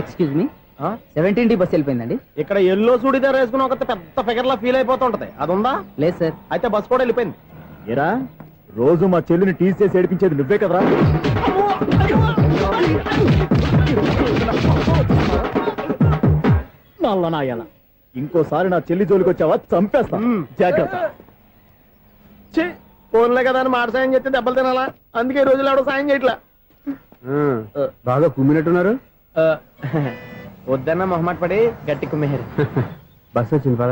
Excuse me 17D bus వెళ్ళిపోయిందండి. ఇక్కడ yellow churidar వేసుకుని ఒక పెద్ద ఫిగర్ లా ఫీల్ అయిపోతుంటది, అది ఉందా? లేదు సార్. అయితే బస్ కూడా వెళ్ళిపోయింది. ఏరా రోజు మా చెల్లిని టీస్ చేసి ఏడిపించేది నువ్వే కదరా? నాయన ఇంకోసారి నా చెల్లి జోలికి వచ్చావా చంపేస్తా, జాగ్రత్త. ఫోన్లే కదా అని మాట సాయం చేస్తే దెబ్బలు తినాలా? అందుకే ఈ రోజులు ఎవడో సాయం చేయట్లా. బాగా కుమ్మినట్టున్నారు. వద్దన్న మొహమాట పడి గట్టి కుమ్మేరు. బస్ వచ్చింది పద.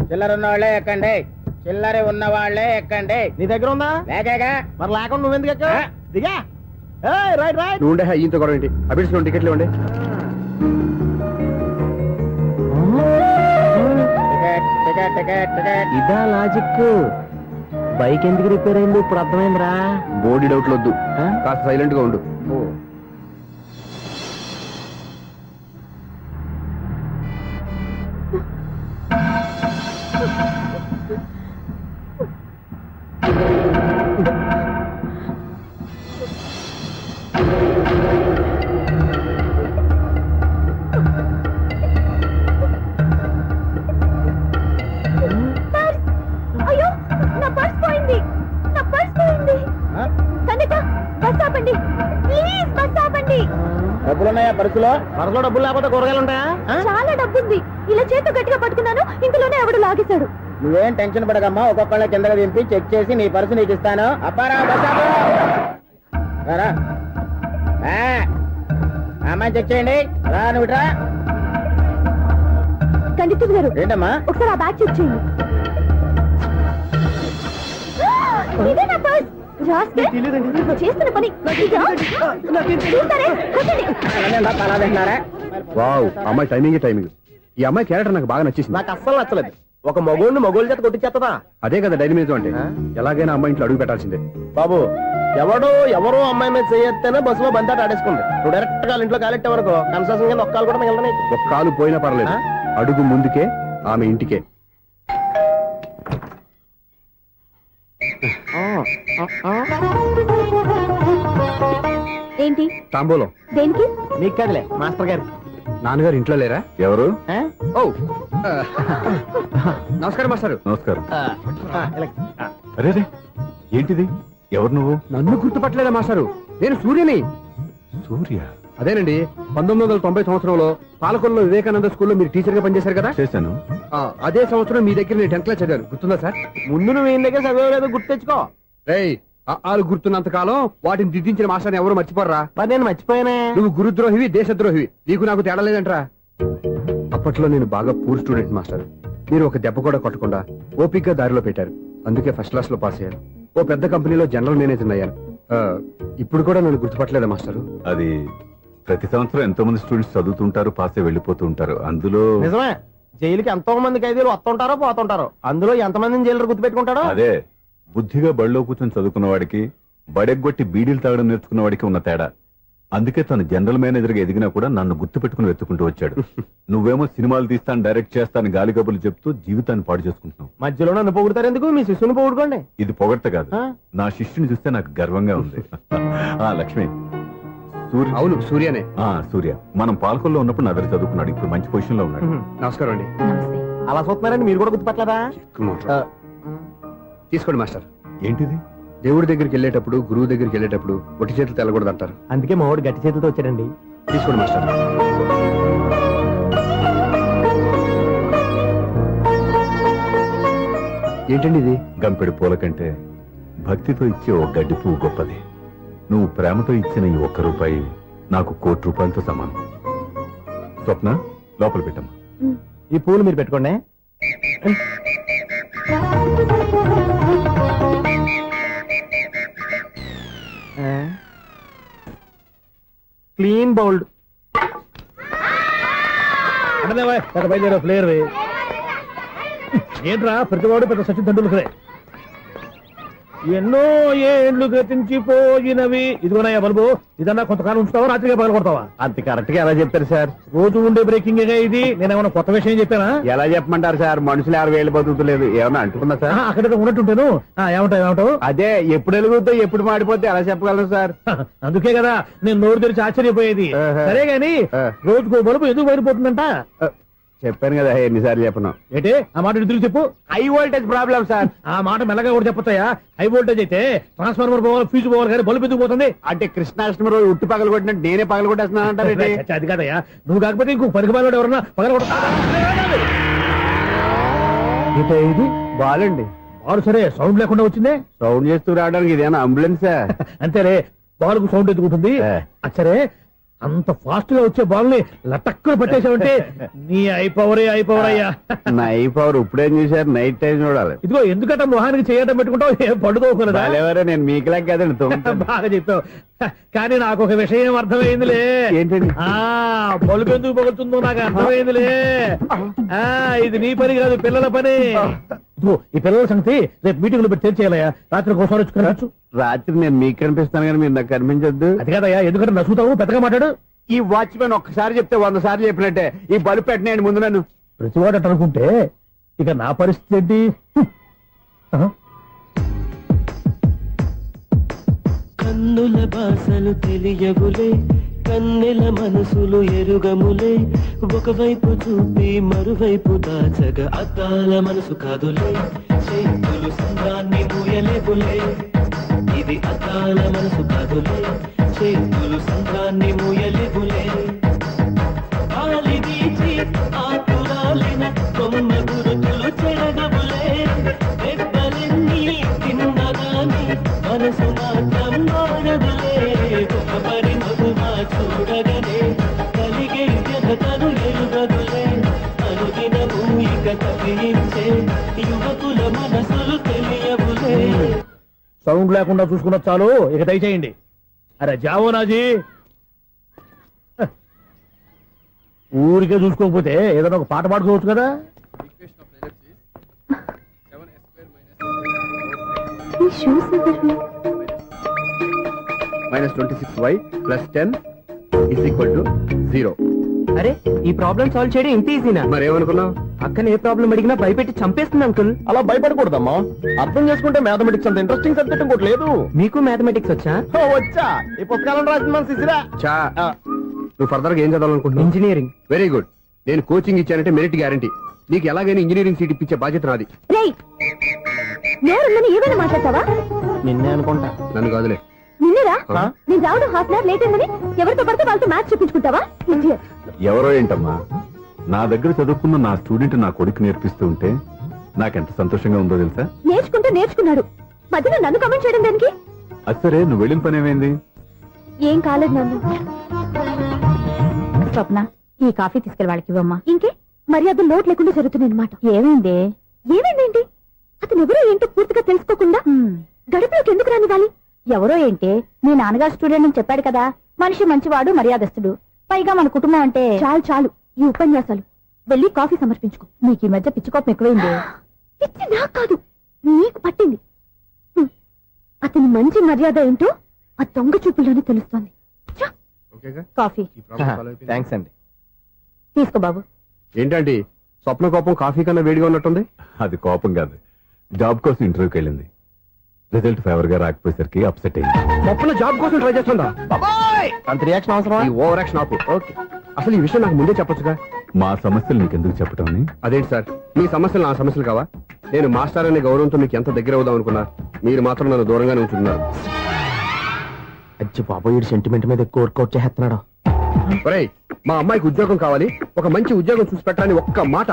చిల్లర ఉన్న వాళ్ళే ఎక్కండి, చిల్లర ఉన్న వాళ్ళే ఎక్కండి. నీ దగ్గర ఉందా? లేకగా మరి లేకుండా నువ్వెందుకు ఎక్క? దిగా. Right right. నువ్వు ఉండే ఈయంతో కూడా ఏంటి? అబిడ్స్ టికెట్లు ఇవ్వండి. ఇదా లాజిక్. బైక్ ఎందుకు రిపేర్ అయింది ఇప్పుడు అర్థమైందిరా. బోడీ డౌట్లు వద్దు, కాస్త సైలెంట్ గా ఉండు. డబ్బులున్నాయా పరుసులో? పరుసులో డబ్బులు లేకపోతే కూరగాయలు ఉంటాయా? చాలా డబ్బుంది. ఇలా చేత గట్టిగా పట్టుకున్నాను, ఇంతలోనే ఎవడు లాగేశాడు. నువ్వేం టెన్షన్ పడకమ్మా, ఒక్కొక్కళ్ళ కిందగా దింపి చెక్ చేసి నీ పరుసు నీకు ఇస్తాను. అబ్బారా అమ్మాయి చెక్ చేయండి. రా నువ్వుట్రా. కండితులు గారు ఏంటమ్మా? ఒకసారి ఆ బ్యాగ్ చెక్ చేయండి. ఇదే నా పర్స్. చేస్తున్న పని వావ్, అమ్మాయి టైమింగ్ టైమింగ్. ఈ అమ్మాయి క్యారెక్టర్ నాకు బాగా నచ్చేసింది. నాకు అస్సలు నచ్చలేదు. ఒక మగోడిని మగోళ్ళ చేత కొట్టించేస్తుందా? అదే కదా డైనమిజం అంటే. ఎలాగైనా అమ్మాయి ఇంట్లో అడుగు పెట్టాల్సిందే. బాబు, ఎవరో అమ్మాయి మీద చేయొత్తేనే బస్సులో బంతాట ఆడేసుకుంది. నువ్వు డైరెక్ట్ గా ఇంట్లో కాలెట్టే వరకు కన్సెషన్ కింద ఒక్కలు కూడా మిగలనే. ఒక్క కాలు పోయినా పర్లేదు, అడుగు ముందుకే ఆమె ఇంటికే. ఏంటి తాంబూలం? దేనికి? నీకు కదలే, మాస్టర్ గారు. నాన్నగారు ఇంట్లో లేరా? ఎవరు? ఓ నమస్కారం మాస్టారు. నమస్కారం. అరే ఏంటిది? ఎవరు నువ్వు? నన్ను గుర్తుపట్టలేదా మాస్టారు? నేను సూర్యని. సూర్య? అదేనండి, 1990 సంవత్సరంలో పాలకొల్లో వివేకానంద స్కూల్లో మీరు టీచర్ గా పనిచేశారు కదా? చేశాను. అదే సంవత్సరం మీ దగ్గర నేను 10th క్లాస్ చదివాను, గుర్తుందా సార్? ముందు నువ్వు ఈయన దగ్గర చదవలేదు, గుర్తు తెచ్చుకో. రేయ్, ఆలు గుర్తున్నంత కాలం వాటిని దిద్దించిన మాస్టర్ని ఎవరు మర్చిపోర్రా? మరి నేను మర్చిపోయానే. నువ్వు గురుద్రోహివి, దేశద్రోహివి. నీకు నాకు తేడా లేదంట్రా. అప్పట్లో నేను బాగా పూర్ స్టూడెంట్ మాస్టర్. మీరు ఒక దెబ్బ కూడా కొట్టకుండా ఓపిక్ గా దారిలో పెట్టారు. అందుకే ఫస్ట్ క్లాస్ లో పాస్ అయ్యాను. ఓ పెద్ద కంపెనీలో జనరల్ మేనేజర్ అయ్యాను. ఇప్పుడు కూడా నన్ను గుర్తుపట్టలేదా మాస్టర్? అది ప్రతి సంవత్సరం ఎంతో మంది స్టూడెంట్స్ చదువుతుంటారు, పాస్ అయి వెళ్ళిపోతూ ఉంటారు. అందులో నిజమే, జైలుకి ఎంతో మంది ఖైదీలు వస్తుంటారో పోతుంటారో. అందులో ఎంతమందిని జైలు గుర్తుపెట్టుకుంటాడో. అదే బుద్ధిగా బడిలో కూర్చొని చదువుకున్న వాడికి, బడెగ్గొట్టి బీడీలు తాగడం నేర్చుకున్న వాడికి ఉన్న తేడా. అందుకే తను జనరల్ మేనేజర్ గా ఎదిగినా కూడా నన్ను గుర్తు పెట్టుకుని వెతుకుంటూ వచ్చాడు. నువ్వేమో సినిమాలు తీస్తాను, డైరెక్ట్ చేస్తాను గాలి కబుర్లు చెప్తూ జీవితాన్ని పాడు చేసుకుంటున్నావు. మధ్యలో నన్ను పొగుడతారు ఎందుకు? మీ శిష్యుని పొగుడుకోండి. ఇది పొగడ్త కాదు, నా శిష్యుని చూస్తే నాకు గర్వంగా ఉంది. లక్ష్మి. అవును, సూర్యనే. సూర్య మనం పాలకొల్లో ఉన్నప్పుడు నా దగ్గర చదువుకున్నాడు. ఇప్పుడు మంచి పొజిషన్ లో ఉన్నాడు. నమస్కారం అండి. అలా చూస్తున్నారండి, మీరు కూడా గుర్తుపట్టలేదా? తీసుకోండి మాస్టర్. ఏంటిది? దేవుడి దగ్గరికి వెళ్ళేటప్పుడు, గురువు దగ్గరికి వెళ్ళేటప్పుడు ఒట్టి చేతులు తెల్లకూడదు అంటారు. అందుకే మా వాడు గట్టి చేతులతో వచ్చాడండి. తీసుకోండి మాస్టర్. ఏంటండి ఇది? గంపెడు పూల కంటే భక్తితో ఇచ్చే ఓ గడ్డి పువ్వు గొప్పది. నువ్వు ప్రేమతో ఇచ్చిన ఈ ₹1 నాకు ₹1,00,00,000 సమానం. స్వప్న, లోపల పెట్టమ్మా. ఈ పూలు మీరు పెట్టుకోండి. Clean bowled. బయలుదేరా ప్లేయర్. ఏంట్రా ప్రతివాడు పెద్ద సచిన్ తెండూల్కరే. ఎన్నో ఏండ్లు గతించిపోయినవి. ఇదిగోనయ్యా బల్బు, ఇదన్నా కొంతకాలం ఉంచుతావా, రాత్రిగా పగల కొడతావా? అంత కరెక్ట్ గా ఎలా చెప్పారు సార్? రోజు ఉండే బ్రేకింగ్ ఇది. నేనేమన్నా కొత్త విషయం చెప్పానా? ఎలా చెప్పమంటారు సార్? మనుషులు 60 ఏళ్ళు బతుకుతలేదు, ఏమన్నా అంటున్నా సార్? అక్కడ ఉన్నట్టుంటాను. ఏమంటావు? అదే ఎప్పుడు వెలుగుతో ఎప్పుడు మాడిపోతే ఎలా చెప్పగలరు సార్? అందుకే కదా నేను నోరు తెరిచి ఆశ్చర్యపోయేది. సరే గాని రోజుకో బల్బు ఎందుకు బయటపోతుందంట? చెప్పాను కదా ఎన్నిసార్లు చెప్పను. ఏంటి ఆ మాట ఎదురు చెప్పు. High voltage problem sir. ఆ మాట మెల్లగా కూడా చెప్పొస్తాయా? హై వోల్టేజ్ అయితే ట్రాన్స్ఫార్మర్ పోవాలి, ఫ్యూజ్ పోవాలి, కానీ బల్బు ఎందుకు పోతుంది? అంటే కృష్ణాష్టమి రోజు ఉట్టి పగలు కొట్టినట్టు నేనే పగలు కొట్టేస్తున్నాను అంటారు. అది కాదయ్యా, నువ్వు కాకపోతే ఇంకో పనికి బాగా ఎవరన్నా పగల ఇది బాలండి. బాలు సరే సౌండ్ లేకుండా వచ్చిందే. సౌండ్ చేస్తూ రావడానికి ఇదేనా అంబులెన్సా? అంతేలే, బాలుకు సౌండ్ ఎత్తుకుంటుంది. సరే అంత ఫాస్ట్ గా వచ్చే బాల్ ని లటక్కులు పట్టేసావంటే నీ అయిపోవరే అయ్యా. నైట్ పవర్ ఇప్పుడేం చూసారు? నైట్ టైం చూడాలి. ఇదిగో ఎందుకంటే మొహానికి చేయడం పెట్టుకుంటావు, ఏం పడుకోకూడదా? ఎవరే నేను మీకులాగా కదండి. బాగా చెప్పావు. కానీ నాకు ఒక విషయం అర్థమైందిలే. ఏంటండి? బల్బు ఎందుకు పగులుతుందో నాకు అర్థమైందిలే. ఇది నీ పని కాదు, పిల్లల పని. ఇదిగో ఈ పిల్లల సంగతి రేపు మీటింగ్ లో పెట్టి తెలిసేయాలయ్యా. రాత్రి ఒకసారి వచ్చి కనవచ్చు. రాత్రి నేను మీకు కనిపిస్తాను కానీ మీరు నాకు కనిపించొద్దు. అది కాదయ్యా, ఎందుకంటే నచ్చుతావు, పెద్దగా మాట్లాడు. ఈ వాచ్మెన్ ఒక్కసారి చెప్తే 100 సార్లు చెప్పినట్టే. ఈ బల్బు పెట్టినాయండి ముందు నన్ను. ప్రతివాడు అట్ట అనుకుంటే ఇక నా పరిస్థితి ఏంటి? కన్నుల భాషలు తెలియవులే, కన్నెల మనసులు ఎరుగములే, ఒకవైపు చూపి మరువైపు దాచగ అద్దాల మనసు కాదులే, చేతులు సంద్రాన్ని మూయలేవులే, ఇది అద్దాల మనసు కాదులే, చేతులు సంద్రాన్ని మూయలేవులే, గాలి వీచి ఆకురాలిన కొమ్మ గురుతులు చెరగవులే, దెబ్బలెన్ని తిన్నగాని మనసు మాత్రం మారదులే, ఒక పరి మగువా చూడగనే కలిగే జగతను ఎరుగదులే, అనుదినము ఇక తప్పించే యువకుల మనసులు తెలియవులే. సౌండ్ లేకుండా చూసుకున్న చాలు, ఇక దయచేయండి. అరే జావో నాజీ, ఊరికే చూసుకోకపోతే ఏదైనా ఒక పాట పాడుకోవచ్చు కదా. -26y + 10 = 0. అరే ఈ ప్రాబ్లం సాల్వ్ చేయడం ఇంత ఈజీనా? మరేమనుకున్నావు? అక్కనే ఏ ప్రాబ్లం అడిగినా భయపెట్టి చంపేస్తుంది అంకుల్. అలా భయపడకూడదమ్మా. అర్థం చేసుకుంటే మ్యాథమెటిక్స్ అంత ఇంట్రెస్టింగ్ సబ్జెక్ట్ ఇంకోటి లేదు. మీకు మ్యాథమెటిక్స్ వచ్చా? వచ్చా, ఈ పుస్తకాలను రాసిన మన శిశిరా. నువ్వు ఫర్దర్ గా ఏం చదవాలనుకుంటున్నావు? ఇంజనీరింగ్. Very good. నేను కోచింగ్ ఇచ్చానంటే మెరిట్ గ్యారంటీ. నీకు ఎలాగైనా ఇంజనీరింగ్ సీట్ ఇప్పించే బాధ్యత నాది. ఏమైనా మాట్లాడతావా? నిన్నే అనుకుంటా. నన్ను కాదులే. నిన్నరా నేను రావడం హాఫ్ అన్ అవర్ లేట్ అయిందని ఎవరితో పడితే వాళ్ళతో మ్యాచ్ చూపించుకుంటావా? ఎవరో ఏంటమ్మా, నా దగ్గర చదువుకున్న నా స్టూడెంట్ నా కొడుకు నేర్పిస్తూ ఉంటే నాకెంత సంతోషంగా ఉందో తెలుసా? నేర్చుకుంటే నేర్చుకున్నాడు, మధ్యలో నన్ను కమెంట్ చేయడం దానికి? అది సరే, నువ్వు వెళ్ళిన పని ఏమైంది? ఏం కాలేదు నన్ను. స్వప్న, ఈ కాఫీ తీసుకెళ్ళి వాళ్ళకి ఇవ్వమ్మా. ఇంకే మర్యాద లోటు లేకుండా జరుగుతుంది అనమాట. ఏమైంది? ఏమైందేంటి? అతను ఎవరో ఏంటో పూర్తిగా తెలుసుకోకుండా గడపలోకి ఎందుకు రానివ్వాలి? ఎవరో ఏంటి, మీ నాన్నగారు స్టూడెంట్ అని చెప్పాడు కదా. మనిషి మంచివాడు, మర్యాదస్తుడు, పైగా మన కుటుంబం అంటే. చాలు చాలు ఈ ఉపన్యాసాలు, వెళ్ళి కాఫీ సమర్పించుకో. నీకు ఈ మధ్య పిచ్చికోపం ఎక్కువైంది. పిచ్చి నాకు కాదు, నీకు పట్టింది. అతని మంచి మర్యాద ఏంటో ఆ దొంగ చూపుల్లోనే తెలుస్తోంది. కాఫీ థ్యాంక్స్ అండి. తీసుకో బాబు. ఏంటండి స్వప్న కోపం కాఫీ కన్నా వేడిగా ఉన్నట్టుంది? అది కోపం కాదు, జాబ్ కోసం ఇంటర్వ్యూకి వెళ్ళింది. రిజల్ట్ ఫేవర్ గా రాకపోయేసరికి అప్సెట్ అయింది. స్వప్న జాబ్ కోసం ట్రై చేస్తుందా? అంత రియాక్షన్ అవసరం? ఈ ఓవర్ యాక్షన్ ఆపు. ఓకే, అసలు ఈ విషయం నాకు ముందే చెప్పొచ్చుగా. మా సమస్యలు నీకెందుకు చెప్పటం అని? అదేంటి సార్, మీ సమస్యలు నా సమస్యలు కావా? నేను మాస్టర్ అనే గౌరవంతో మీకు ఎంత దగ్గర అవుదాం అనుకున్నా, మీరు మాత్రం నన్ను దూరంగానే ఉంచుతున్నారు. అచ్చి బాబు, ఈ సెంటిమెంట్ మీద ఎక్కువ వర్కౌట్ చేస్తున్నాడు. ఒరేయ్, మా అమ్మాయికి ఉద్యోగం కావాలి, ఒక మంచి ఉద్యోగం చూసి పెట్టాలని ఒక్క మాట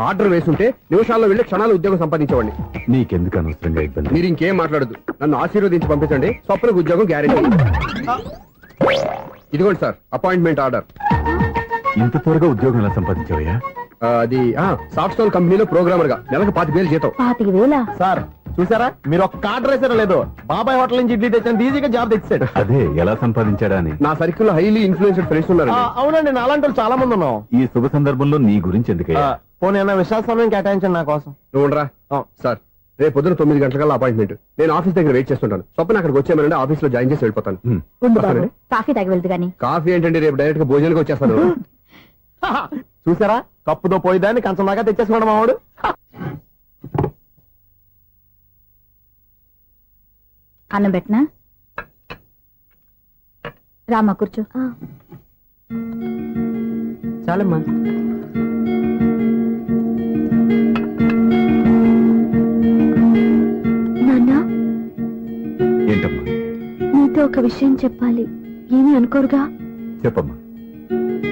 ఆర్డర్ వేసుంటే నిమిషాల్లో వెళ్ళి క్షణాలు ఉద్యోగం సంపాదించేవాడిని. నీకెందుకు అనవసరంగా ఇబ్బంది? మీరు ఇంకేం మాట్లాడదు, నన్ను ఆశీర్వదించి పంపించండి. స్వప్నకు ఉద్యోగం గ్యారెంటీ. ఇదిగోండి సార్ అపాయింట్మెంట్ ఆర్డర్. ఇంత త్వరగా ఉద్యోగం ఎలా సంపాదించావయ్యా? అది సాఫ్ట్ స్టోన్ కంపెనీలో ప్రోగ్రామర్ గా నెలకు 25,000 జీతం. 25,000? సార్ చూసారా, మీరు ఒక్క కార్డు వేసారా లేదు, బాబాయ్ హోటల్ నుంచి ఇడ్లీ తెచ్చాను, ఈజీగా జాబ్ తెచ్చాడు. అదే ఎలా సంపాదించాడా అని. నా సర్కిల్ లో హైలీ ఇన్ఫ్లుయెన్స్డ్ ఫ్రెండ్స్ ఉన్నారు. అవునండి, నా అలాంటి వాళ్ళు చాలా మంది ఉన్నాం. ఈ శుభ సందర్భంలో నీ గురించి ఎందుకయ్యా? పోనీ విశాల సమయం కేటాయించండి నా కోసం. నువ్వు ఉండరా సార్, రేపు పొద్దున 9 గంటలకల్లా అపాయింట్మెంట్. నేను ఆఫీస్ దగ్గర వెయిట్ చేస్తుంటాను. స్వప్న అక్కడికి వచ్చేయమనండి, ఆఫీస్ లో జాయిన్ చేసి వెళ్ళిపోతాను. ఉండు బాబు, వస్తానండి. కాఫీ తాగి వెళ్దు గాని. కాఫీ ఏంటండి, రేపు డైరెక్ట్ గా భోజనానికి వచ్చేస్తాను. చూసారా, కప్పుతో పోయిదాన్ని కంచం దాకా తెచ్చేసుకోండి మావాడు. అన్నం పెట్టనా? రామ్మా కూర్చో. చాలమ్మా. నాన్న, ఏంటమ్మా? నీతో ఒక విషయం చెప్పాలి. ఏమీ అనుకోరుగా? చెప్పమ్మా.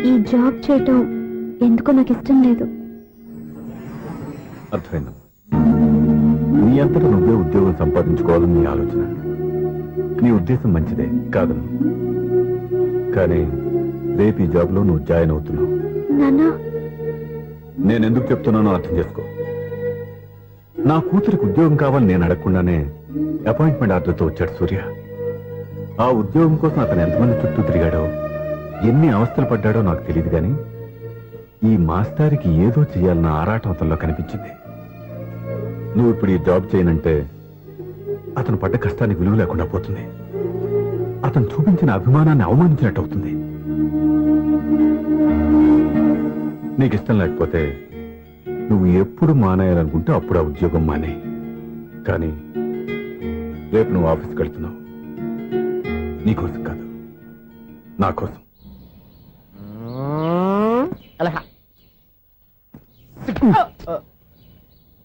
ఈ జాబ్ చేయటం ఎందుకో నాకు ఇష్టం లేదు. అర్థమైందమ్మా. నీ అంతటా నువ్వే ఉద్యోగం సంపాదించుకోవాలని నీ ఆలోచన. నీ ఉద్దేశం మంచిదే కాదమ్మా, కానీ రేపు ఈ జాబ్ లో నువ్వు జాయిన్ అవుతున్నావు. నాన్న, నేను ఎందుకు చెప్తున్నానో అర్థం చేసుకో. నా కూతురికి ఉద్యోగం కావాలని నేను అడగకుండానే అపాయింట్మెంట్ ఆర్డర్తో వచ్చాడు సూర్య. ఆ ఉద్యోగం కోసం అతను ఎంతమంది చుట్టూ తిరిగాడో, ఎన్ని అవస్థలు పడ్డాడో నాకు తెలియదు, కానీ ఈ మాస్టారికి ఏదో చెయ్యాలన్న ఆరాటం అతనిలో కనిపించింది. నువ్వు ఇప్పుడు ఈ జాబ్ చేయనంటే అతను పడ్డ కష్టానికి విలువ లేకుండా పోతుంది. అతను చూపించిన అభిమానాన్ని అవమానించినట్టు అవుతుంది. నీకు ఇష్టం లేకపోతే నువ్వు ఎప్పుడు మానేయాలనుకుంటే అప్పుడు ఆ ఉద్యోగం మానే. కానీ రేపు నువ్వు ఆఫీస్కి వెళ్తున్నావు, నీకోసం కాదు, నా కోసం.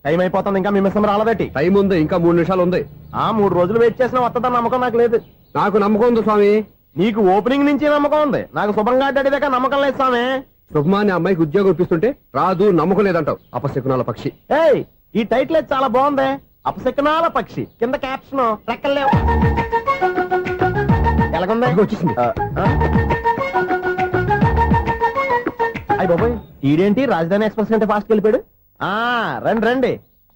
టైం అయిపోతుంది, ఇంకా మీ మిస్సం రాలేదటి. టైం ఉంది, ఇంకా 3 నిమిషాలు ఉంది. 3 రోజులు వెయిట్ చేసిన వస్తుందని నమ్మకం నాకు లేదు. నాకు నమ్మకం ఉంది స్వామి. నీకు ఓపెనింగ్ నుంచి నమ్మకం ఉంది, నాకు శుభంగా అడ్డాక నమ్మకం లేదు స్వామి. శుభమాని అమ్మాయికి ఉద్యోగం ఇప్పిస్తుంటే రాదు, నమ్మకం లేదంటావు. అపశకునాల పక్షి. ఏయ్, ఈ టైటిల్ అయితే చాలా బాగుంది. అపశకునాల పక్షి, కింద క్యాప్షన్ రెక్కలేవు. ఎలాగుంది? అదిగో వచ్చేసింది. అయ్యి బాబోయ్, ఈడేంటి రాజధాని ఎక్స్ప్రెస్ కంటే ఫాస్ట్ వెళ్ళిపోయాడు. రండి రండి,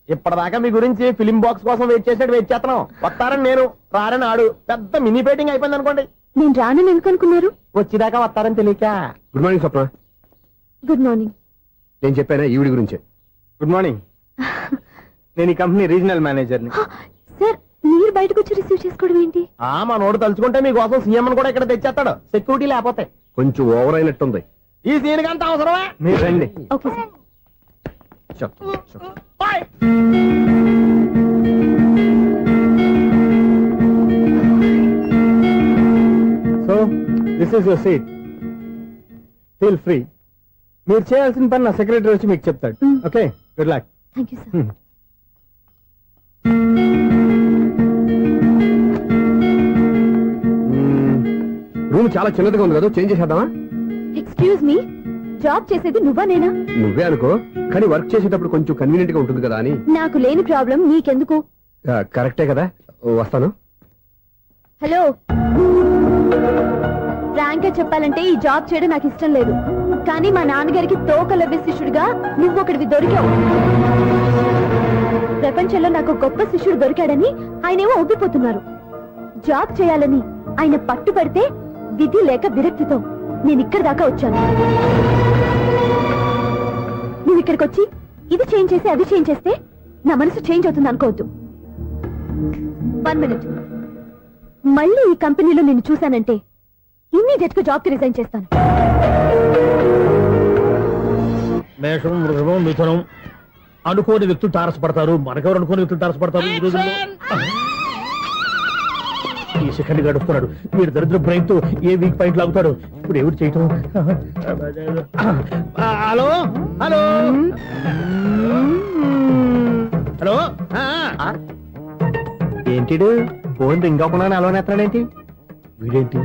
ఇప్పటిదాకా మీ గురించి ఫిలిం బాక్స్ కోసం వెయిట్ చేస్తున్నాం. వస్తారని నేను, రారని ఆడు. పెద్ద మినీ పేటింగ్ అయిపోయింది అనుకోండి. నేను రానని ఎందుకు అనుకున్నారు? వచ్చేదాకా వస్తారని తెలియక. Good morning Swapna. Good morning. నేను చెప్పానా ఈవిడి గురించే. Good morning. నేను ఈ కంపెనీ రీజనల్ మేనేజర్ని. సార్, మీరు బయటకు వచ్చి రిసీవ్ చేసుకోవడం ఏంటి? మా నోడు తలుచుకుంటే మీకోసం సీఎం అని కూడా ఇక్కడ తెచ్చేస్తాడు, సెక్యూరిటీ లేకపోతే. కొంచెం ఓవర్ అయినట్టుంది. ఈ సీన్ కంత అవసరమా? మీరు రండి. Okay sir. So this is your seat, feel free. మీరు చేయాల్సిన పని నా సెక్రటరీ వచ్చి మీకు చెప్తాడు. Okay, good luck. Thank you sir. Room చాలా చిన్నదిగా ఉంది కదా, చేంజ్ చేసేద్దామా? ఎక్స్క్యూజ్ మీ, జాబ్ చేసేది నువ్వా నేనా? నువ్వే అనుకో, కానీ వర్క్ చేసేటప్పుడు కొంచెం కన్వీనియంట్ గా ఉంటుంది కదా అని. నాకు లేని ప్రాబ్లం నీకెందుకు? కరెక్టే కదా, వస్తాను. హలో, ఫ్రాంక్ గా చెప్పాలంటే ఈ జాబ్ చేయడం నాకు ఇష్టం లేదు. కానీ మా నాన్నగారికి తోకలవ్య శిష్యుడిగా నువ్వు ఒకటివి దొరికావు. ప్రపంచంలో నాకు గొప్ప శిష్యుడు దొరికాడని ఆయనేమో ఒప్పిపోతున్నారు. జాబ్ చేయాలని ఆయన పట్టుపడితే విధి లేక విరక్తితో నేను ఇక్కడి దాకా వచ్చాను. నువ్వు ఇక్కడికి వచ్చి ఇది చేంజ్ చేసి అది చేంజ్ చేస్తే నా మనసు చేంజ్ అవుతుంది అనుకోవద్దు. 1 మినిట్. మళ్ళీ ఈ కంపెనీలో నేను చూశానంటే ఇమ్మీడియట్ గా జాబ్ కి రిజైన్ చేస్తాను. మేషం, వృషభం, మిథునం అనుకోని వ్యక్తులు తారసపడతారు. మనకెవరు అనుకోని వ్యక్తులు తారసపడతారు ఈ రోజుల్లో? ఈ సెకండ్ గడుస్తున్నాడు వీడు దరిద్ర బ్రెయిన్ తో ఏ వీక్ పాయింట్ లాగుతాడు. ఇప్పుడు ఎవరు చేయటం? Hello hello hello. ఏంటిడు ఫోన్ రింగ్ అవ్వకుండా అలవనేస్తాడేంటి? వీడేంటి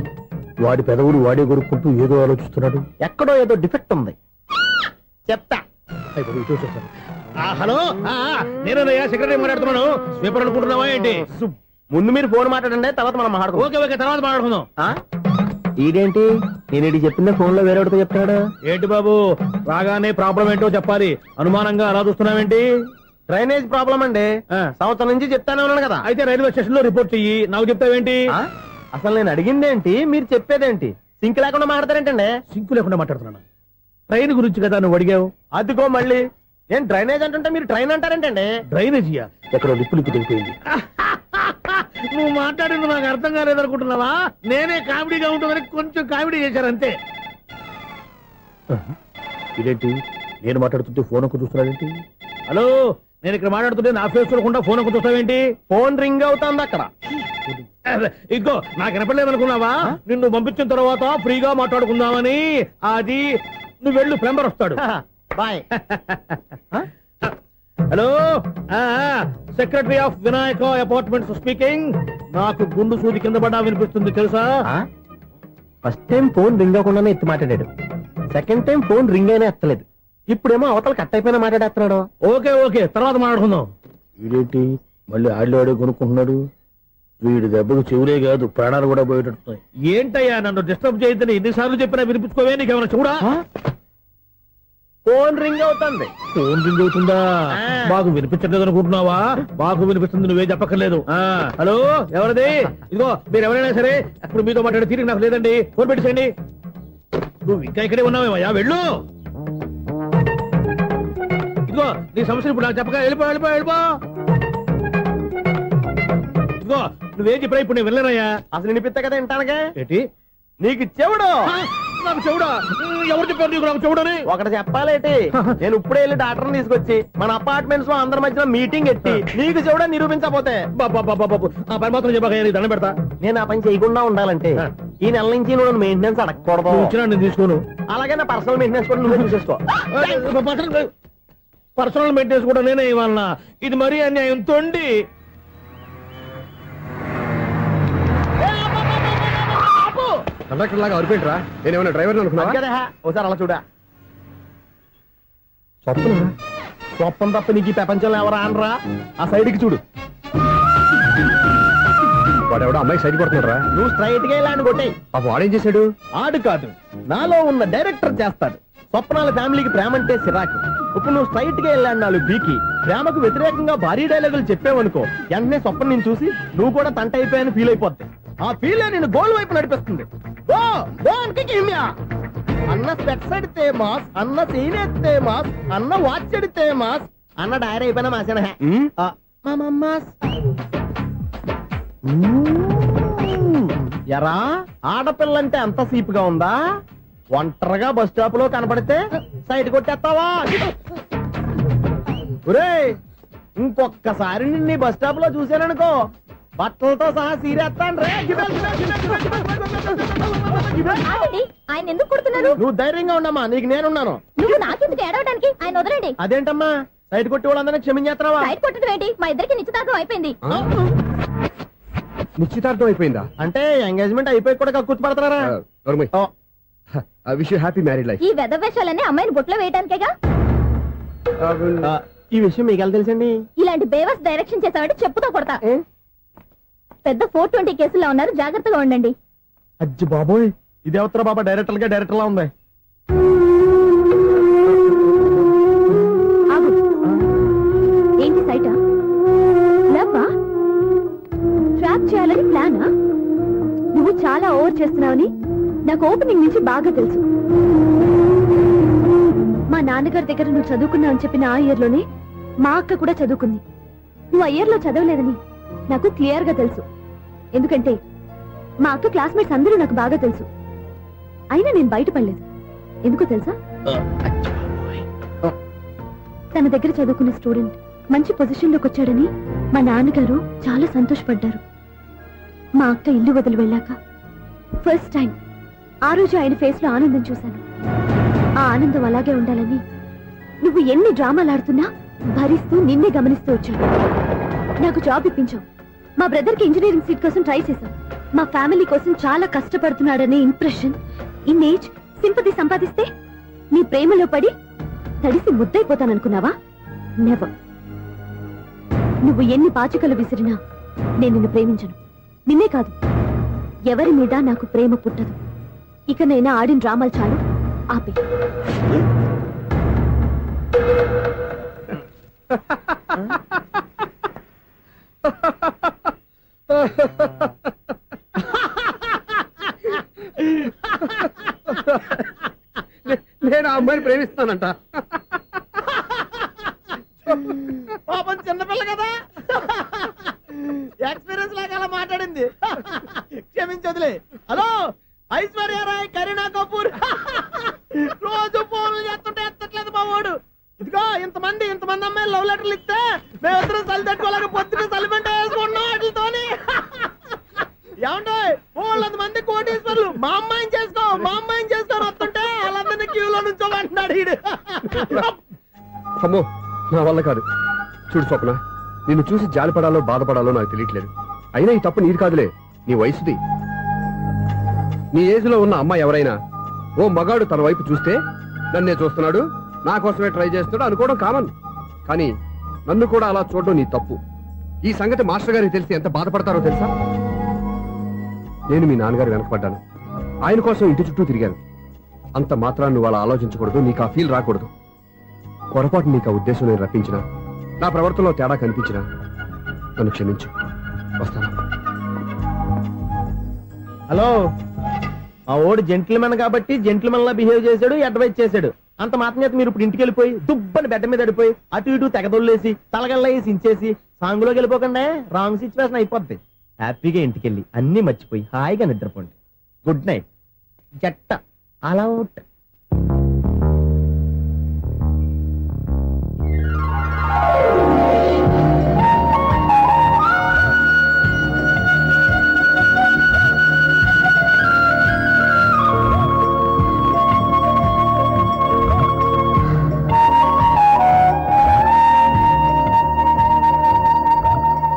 వాడి పెదవులు వాడే కొరుక్కుంటూ ఏదో ఆలోచిస్తున్నాడు. ఎక్కడో ఏదో డిఫెక్ట్ ఉంది, చెప్తా. హలో, నేనయ్యా సెక్రటరీ మాట్లాడుతున్నాను. స్వీపర్ అనుకుంటున్నావా ఏంటి? ముందు మీరు ఫోన్ మాట్లాడండి, తర్వాత మనం మాట్లాడుకో. ఓకే ఓకే, తర్వాత మాట్లాడుకుందాం. ఈడేంటి నేను చెప్పిందే ఫోన్ లో వేరే ఒకటి చెప్తాడు. ఏంటి బాబు, రాగానే ప్రాబ్లం ఏంటో చెప్పాలి. అనుమానంగా అలా చూస్తున్నావేంటి? డ్రైనేజ్ ప్రాబ్లం అండి. సంవత్సరం నుంచి చెప్తానే ఉన్నాను కదా. అయితే రైల్వే స్టేషన్ లో రిపోర్ట్ చెయ్యి, నాకు చెప్తావేంటి? అసలు నేను అడిగిందేంటి, మీరు చెప్పేదేంటి? సింక్ లేకుండా మాట్లాడతారేంటండి? సింకు లేకుండా మాట్లాడుతున్నాను. ట్రైన్ గురించి కదా నువ్వు అడిగావు. అదిగో మళ్ళీ నేను డ్రైనేజ్ అంటుంటే మీరు ట్రైన్ అంటారేంటండి? డ్రైనేజీయా? ఎక్కడో లిప్పు లిప్పు తెగిపోయింది. నువ్వు మాట్లాడింది నాకు అర్థం కాలేదనుకుంటున్నావా? నేనే కామెడీగా ఉంటుందని కొంచెం కామెడీ చేశారు అంతే. ఇదేంటి నేను మాట్లాడుతుంటే ఫోన్ ఒక్క చూస్తున్నాడేంటి? హలో, నేను ఇక్కడ మాట్లాడుతుంటే నా ఫేస్ చూడకుండా ఫోన్ ఒక్క చూస్తావేంటి? ఫోన్ రింగ్ అవుతుంది అక్కడ. ఇంకో నాకు వినపడలేదనుకున్నావా? నిన్ను పంపించిన తర్వాత ఫ్రీగా మాట్లాడుకుందామని. అది నువ్వు వెళ్ళు, ప్లంబర్ వస్తాడు. Bye. Hello, secretary of Vinayaka apartments speaking. నాకు గుండు సూది కింద పడ్డా వినిపిస్తుంది తెలుసా? ఫస్ట్ టైం ఫోన్ రింగ్ అవ్వకుండానే ఎత్తి మాట్లాడాడు. సెకండ్ టైం ఫోన్ రింగ్ అయినా ఎత్తలేదు. ఇప్పుడేమో అవతల కట్ అయిపోయినా మాట్లాడేస్తున్నాడు. ఓకే ఓకే, తర్వాత మాట్లాడుకుందాం. వీడేంటి మళ్ళీ ఆడిలో ఆడి కొనుక్కుంటున్నాడు? వీడి దెబ్బకు చెవులే కాదు ప్రాణాలు కూడా పోయేటట్టున్నాయి. ఏంటయ్యా నన్ను డిస్టర్బ్ చేయొద్దని ఎన్నిసార్లు చెప్పినా వినిపించుకోవే? నీకేమైనా చూడా? ఫోన్ రింగ్ అవుతుంది. ఫోన్ రింగ్ అవుతుందా? మాకు వినిపించలేదు అనుకుంటున్నావా? మాకు వినిపిస్తుంది, నువ్వే చెప్పక్కర్లేదు. హలో, ఎవరిది? ఇదిగో మీరు ఎవరైనా సరే అప్పుడు మీతో మాట్లాడే తీరిక నాకు లేదండి. ఫోన్ పెట్టేసేయండి. నువ్వు ఇంకా ఇక్కడే ఉన్నావేమయ్యా, వెళ్ళు. ఇదిగో నీ సమస్యలు ఇప్పుడు నాకు చెప్పక వెళ్ళిపో వెళ్ళిపో వెళ్ళిపో. ఇదిగో నువ్వేం చెప్పరా ఇప్పుడు నేను వెళ్ళానయ్యా. అసలు వినిపిస్తా కదా వింటానగా. ఏంటి నీకు చెవుడు? నాకు చెవుడా? ఎవరు చెప్పారు నీకు నాకు చెవుడని? ఒకటి చెప్పాలేటి. నేను ఇప్పుడే వెళ్ళి డాక్టర్ తీసుకొచ్చి మన అపార్ట్మెంట్స్ లో అందరి మధ్యలో మీటింగ్ ఎట్టి నీకు చెవుడా నిరూపించకపోతే బాబు ఆ పని మాత్రం చెప్పక దండం పెడతా. నేను ఆ పని చేయకుండా ఉండాలంటే ఈ నెల నుంచి నువ్వు మెయింటెనెన్స్ అడగకూడదు. ఇచ్చినా నేను తీసుకోను. అలాగే నా పర్సనల్ మెయింటెనెన్స్ కూడా నువ్వే చూసేసుకో. పర్సనల్ మెయింటెనెన్స్ కూడా నేనే ఇవ్వాలన్నా? ఇది మరీ అన్యాయం తొండి. కండక్టర్ లాగా అరిపోయింట్రా. నేనేమన్నా డ్రైవర్ అనుకున్నా? ఒకసారి అలా చూడా. స్వప్నం తప్ప నీకు ఈ ప్రపంచంలో ఎవరా అనరా? ఆ సైడ్ కి చూడు. వాడెవడో అమ్మాయి సైడ్ కొడుతున్నారా? నువ్వు స్ట్రైట్ గా వెళ్ళాను కొట్టే. ఆ వాడేం చేశాడు? ఆడు కాదు, నాలో ఉన్న డైరెక్టర్ చేస్తాడు. స్వప్నాల ఫ్యామిలీకి ప్రేమ అంటే సిరాకు. ఇప్పుడు నువ్వు స్ట్రైట్ గా వెళ్ళాను నాలుగు బీకి ప్రేమకు వ్యతిరేకంగా భారీ డైలాగులు చెప్పావనుకో, వెంటనే స్వప్నం నేను చూసి నువ్వు కూడా తంట అయిపోయాను ఫీల్ అయిపోద్ది. ఆ ఫీల్ నేను గోల్ వైపు నడిపిస్తుంది. అన్న స్పెట్స్ అడితే మాస్, అన్న సీన్ ఎత్తే మాస్, అన్న వాచ్ అడితే మాస్, అన్న డైరీ అయిపోయినా మాసేనా ఎరా? ఆడపిల్లంటే అంత సీప్ గా ఉందా? ఒంటరిగా బస్ స్టాప్ లో కనపడితే సైడ్ కొట్టేస్తావా? ఒరేయ్, ఇంకొక్కసారి నిన్ను బస్ స్టాప్ లో చూసాననుకో బట్టలతో సహా సీరేస్తాను రే. ఆయన ఎందుకు కొడుతున్నారు? నువ్వు ధైర్యంగా ఉండమ్మా, నీకు నేనున్నాను. నువ్వు నాకెందుకు ఏడవడానికి? ఆయన వదలండి. అదేంటమ్మా సైడ్ కొట్టి వాళ్ళందరినీ క్షమించేస్తున్నావా? సైడ్ కొట్టడం ఏంటి? మా ఇద్దరికి నిశ్చితార్థం అయిపోయింది. నిశ్చితార్థం అయిపోయిందా? అంటే ఎంగేజ్మెంట్ అయిపోయి కూడా కక్కుర్తి పడతారా? Wish you happy married life. ఈ వెధవేషాలన్నీ అమ్మాయిని బొట్లో వేయడానికేగా. ఈ విషయం మీకు ఎలా తెలుసండి? ఇలాంటి బేవస్ డైరెక్షన్ చేసావంటే చెప్పుతో కొడతా. పెద్ద 420 కేసుల్లో ఉన్నారు, జాగ్రత్తగా ఉండండి. అజ్జి బాబోయ్, ఇదే ఉత్తర బాబా డైరెక్టర్ లా ఉంది. ఆగు. ఏంటి సైటా? లవ్వా? ట్రాప్ చేయాలని ప్లానా? నువ్వు చాలా ఓవర్ చేస్తున్నావని నాకు ఓపెనింగ్ నుంచి బాగా తెలుసు. మా నాన్నగారి దగ్గర నువ్వు చదువుకున్నావు అని చెప్పిన ఆ ఇయర్ లోనే మా అక్క కూడా చదువుకుంది. నువ్వు ఆ ఇయర్ లో చదవలేదని నాకు క్లియర్ గా తెలుసు. ఎందుకంటే మా అక్క క్లాస్మేట్స్ అందరూ నాకు బాగా తెలుసు. అయినా నేను బయటపడలేదు. ఎందుకో తెలుసా? తన దగ్గర చదువుకున్న స్టూడెంట్ మంచి పొజిషన్ లోకి వచ్చాడని మా నాన్నగారు చాలా సంతోషపడ్డారు. మా అక్క ఇల్లు వదిలి వెళ్ళాక ఫస్ట్ టైం ఆ రోజు ఆయన ఫేస్ లో ఆనందం చూశాను. ఆ ఆనందం అలాగే ఉండాలని నువ్వు ఎన్ని డ్రామాలు ఆడుతున్నా భరిస్తూ నిన్నే గమనిస్తూ వచ్చాను. నాకు జాబ్ ఇప్పించావు. మా బ్రదర్ కి ఇంజనీరింగ్ సీట్ కోసం ట్రై చేశావు. మా ఫ్యామిలీ కోసం చాలా కష్టపడుతున్నాడనే ఇంప్రెషన్, ఇమేజ్, సింపతి సంపాదిస్తే నీ ప్రేమలో పడి తడిసి ముద్దైపోతాననుకున్నావా? నెవర్. నువ్వు ఎన్ని పాచికలు విసిరినా నేను నిన్ను ప్రేమించను. నిన్నే కాదు, ఎవరి మీద నాకు ప్రేమ పుట్టదు. ఇకనైనా ఆడిన డ్రామాలు చాలు, ఆపే. నేను ఆ అమ్మాయిని ప్రేమిస్తానంట. పాపం చిన్నపిల్ల కదా ఎక్స్పీరియన్స్ లాగా అలా మాట్లాడింది. క్షమించదులే. హలో ఐశ్వర్య రాయ్, కరీనా కపూర్ రోజు ఫోన్లు చేస్తుంటే ఎత్తట్లేదు మా వాడు. ఇదిగో ఇంతమంది అమ్మాయిలు లవ్ లెటర్లు ఇస్తే మేమిద్దరం చలి తట్టుకోలేక పొద్దున చలిమంట వేసుకున్నాం వాటితోని. ఏమంటే వాళ్ళంత మంది కోటీశ్వర్లు మా అమ్మాయిని చేసుకో వస్తుంటే వాళ్ళందరినీ క్యూలో నుంచోమంటున్నాడు వీడు. అమ్మో నా వల్ల కాదు. చూడు స్వప్న, నిన్ను చూసి జాలిపడాలో బాధపడాలో నాకు తెలియట్లేదు. అయినా ఈ తప్పు నీది కాదులే, నీ వయసుది. నీ ఏజ్ లో ఉన్న అమ్మాయి ఎవరైనా ఓ మగాడు తన వైపు చూస్తే నన్నే చూస్తున్నాడు, నా కోసమే ట్రై చేస్తున్నాడు అనుకోవడం కామన్. కానీ నన్ను కూడా అలా చూడడం నీ తప్పు. ఈ సంగతి మాస్టర్ గారికి తెలిసి ఎంత బాధపడతారో తెలుసా? నేను మీ నాన్నగారు వెనకపడ్డాను, ఆయన కోసం ఇంటి చుట్టూ తిరిగాను. అంత మాత్రాన్ని నువ్వు అలా ఆలోచించకూడదు, నీకు ఆ ఫీల్ రాకూడదు. పొరపాటు నీకు ఆ ఉద్దేశం నేను రప్పించిన, నా ప్రవర్తనలో తేడా కనిపించిన నన్ను క్షమించు. వస్తాను. హలో, మా ఓడు జెంటిల్మెన్ కాబట్టి జెంటిల్మెన్ లా బిహేవ్ చేశాడు, అడ్వైజ్ చేశాడు. అంత మాత్రం చేత మీరు ఇప్పుడు ఇంటికి వెళ్ళిపోయి దుబ్బని బెడ్ మీద పడిపోయి అటు ఇటు తెగదొల్లేసి తలగల్లేసి ఇంచేసి సాంగులోకి వెళ్ళిపోకుండా రాంగ్ సిచ్యువేషన్ అయిపోద్ది. హ్యాపీగా ఇంటికి వెళ్ళి అన్ని మర్చిపోయి హాయిగా నిద్రపోండి. Good night. జట్ట అలా అవుట్.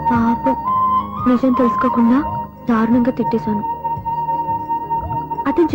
పాపం, నిజం తెలుసుకోకుండా దారుణంగా తిట్టేశాను. అతను